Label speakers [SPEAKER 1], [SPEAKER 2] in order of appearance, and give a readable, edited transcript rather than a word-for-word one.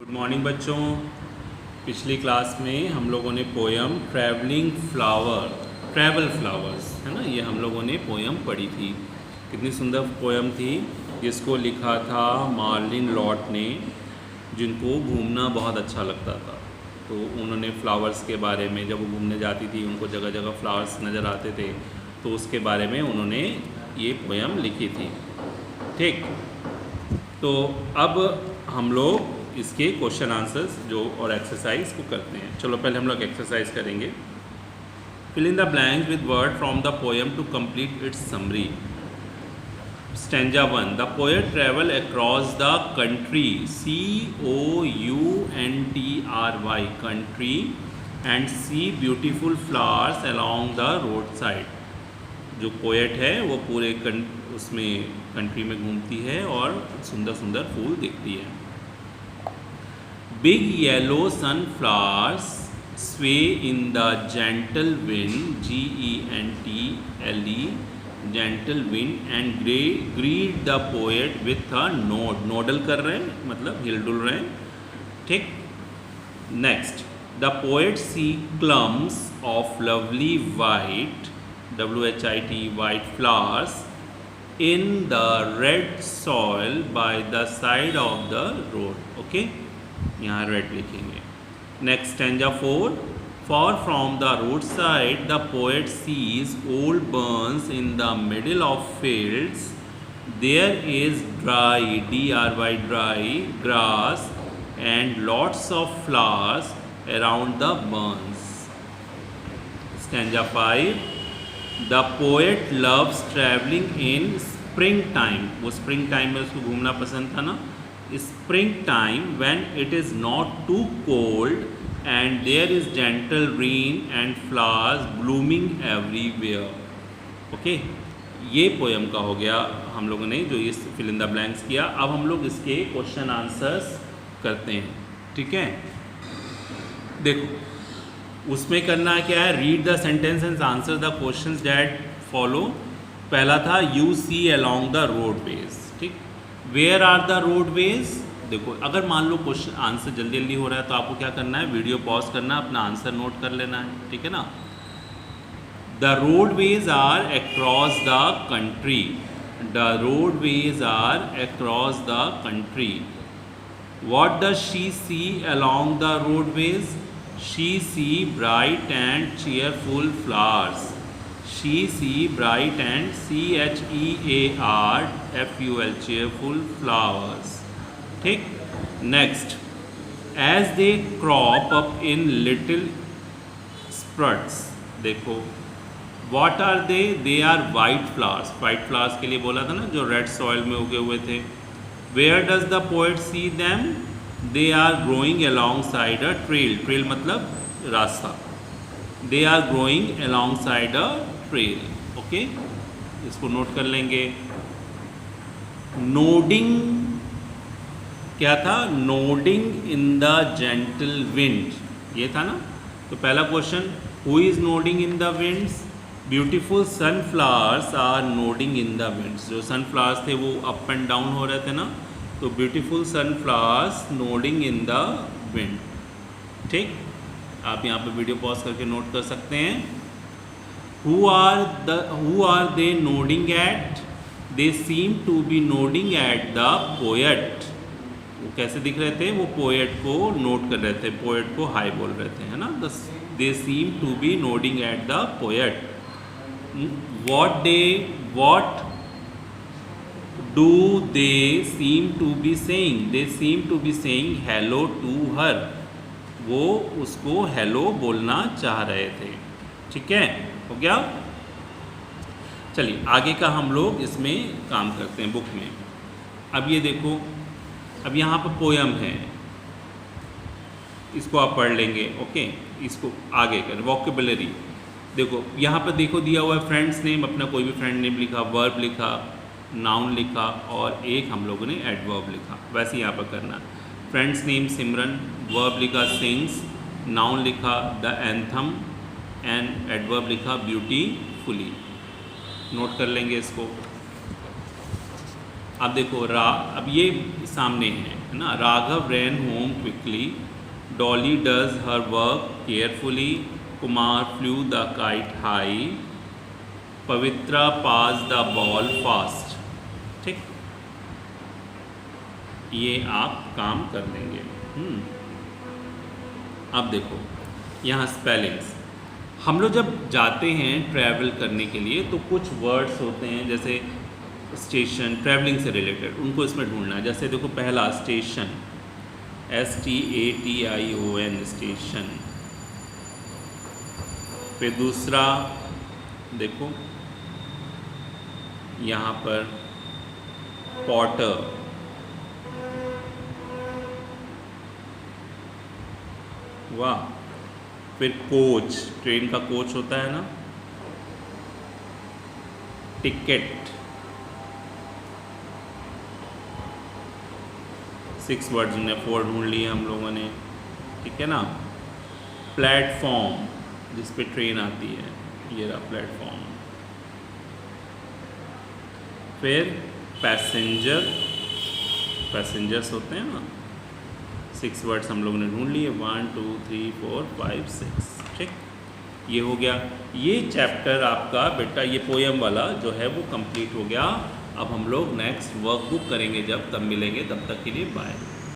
[SPEAKER 1] Good morning बच्चों। पिछली class में हम लोगों ने poem travelling flower, travel flowers, है ना, ये हम लोगों ने पोयम पढ़ी थी। कितनी सुंदर पोयम थी। जिसको लिखा था मार्लिन लॉट ने, जिनको घूमना बहुत अच्छा लगता था। तो उन्होंने फ्लावर्स के बारे में, जब वो घूमने जाती थी उनको जगह जगह फ्लावर्स नज़र आते थे, तो उसके बारे में उन्होंने ये पोयम लिखी थी। ठीक, तो अब हम लोग इसके क्वेश्चन आंसर्स जो और एक्सरसाइज को करते हैं। चलो पहले हम लोग एक्सरसाइज करेंगे। Fill in the blanks with word from the poem to complete its summary. Stanza 1, the poet travel across the country, COUNTRY, country, and see beautiful flowers along the road side. जो poet है वो पूरे उसमें country में घूमती है और सुंदर सुंदर फूल देखती है। Big yellow sunflowers sway in the gentle wind, GENTLE, gentle wind, and greet the poet with a nod. Nodal कर रहे हैं मतलब हिलडुल रहे हैं। ठीक, next, the poet see clumps of lovely white, WHIT, white flowers in the red soil by the side of the road. Okay, यहाँ red लिखेंगे। Next stanza 4, for from the road side the poet sees old barns in the middle of fields, there is dry, DRY, dry grass and lots of flowers around the barns. Stanza 5, the poet loves travelling in spring time. वो spring time में उसको घूमना पसंद था ना। Spring time, when it is not too cold and there is gentle rain and flowers blooming everywhere. Okay, ये poem का हो गया हम लोगों ने जो ये फिल इन द ब्लैंक्स किया। अब हम लोग इसके क्वेश्चन आंसर्स करते हैं। ठीक है, देखो उसमें करना क्या है, read the sentence and answer the questions that follow. पहला था you see along the roadways. ठीक, वेयर आर द रोडवेज। देखो अगर मान लो क्वेश्चन आंसर जल्दी जल्दी हो रहा है तो आपको क्या करना है, वीडियो पॉज करना है, अपना आंसर नोट कर लेना है। ठीक है ना। The roadways are across the country, the roadways are across the country. What does she see along the roadways, she see bright and cheerful flowers, she see bright and CHEARFUL, cheerful flowers. ठीक, next, as they crop up in little spruts, देखो what are they, they are white flowers। white flowers के लिए बोला था ना, जो red soil में उगे हुए थे। where does the poet see them, they are growing alongside a trail, trail मतलब रास्ता, they are growing alongside a trail. Okay, इसको नोट कर लेंगे। नोडिंग क्या था, nodding in the gentle wind, ये था ना। तो पहला question, who is nodding in the winds, beautiful sunflowers are nodding in the winds. जो सनफ्लावर्स थे वो अप एंड डाउन हो रहे थे ना, तो beautiful sunflowers nodding in the wind. ठीक, आप यहाँ पे वीडियो पॉज करके नोट कर सकते हैं। Who are they nodding at? They seem to be nodding at the poet. वो कैसे दिख रहे थे, वो पोएट को नोट कर रहे थे, पोएट को हाई बोल रहे थे, है ना। They seem to be nodding at the poet. What do they seem to be saying? They seem to be saying hello to her. वो उसको हेलो बोलना चाह रहे थे। ठीक है, हो गया। चलिए आगे का हम लोग इसमें काम करते हैं बुक में। अब ये देखो, अब यहाँ पर पोयम है, इसको आप पढ़ लेंगे। ओके, इसको आगे कर वोकेबुलरी। देखो यहाँ पर देखो दिया हुआ है फ्रेंड्स नेम, अपना कोई भी फ्रेंड नेम लिखा, वर्ब लिखा, नाउन लिखा और एक हम लोगों ने एडवर्ब लिखा। वैसे यहाँ पर करना, फ्रेंड्स नेम सिमरन, वर्ब लिखा सिंग्स, नाउन लिखा द एंथम एंड एडवर्ब लिखा ब्यूटीफुली। नोट कर लेंगे इसको। अब देखो अब ये सामने है ना, Raghav ran home quickly, Dolly does her work carefully, Kumar flew the kite high, Pavitra pass the ball fast. ठीक, ये आप काम कर लेंगे। अब देखो यहाँ स्पेलिंग्स, हम लोग जब जाते हैं ट्रैवल करने के लिए तो कुछ वर्ड्स होते हैं जैसे स्टेशन, ट्रैवलिंग से रिलेटेड, उनको इसमें ढूंढना है। जैसे देखो पहला स्टेशन, STATION स्टेशन। फिर दूसरा देखो यहाँ पर पॉटर, वाह। फिर कोच, ट्रेन का कोच होता है ना, टिकट, 6 वर्ड्स ने 4 ढूंढ लिए हम लोगों ने, ठीक है ना। प्लेटफॉर्म, जिस पे ट्रेन आती है, ये रहा प्लेटफॉर्म। फिर पैसेंजर, पैसेंजर्स होते हैं ना, 6 वर्ड्स हम लोगों ने ढूंढ लिए, 1 2 3 4 5 6। ठीक, ये हो गया। ये चैप्टर आपका बेटा, ये पोएम वाला जो है वो कंप्लीट हो गया। अब हम लोग नेक्स्ट वर्कबुक करेंगे जब, तब मिलेंगे, तब तक के लिए बाय।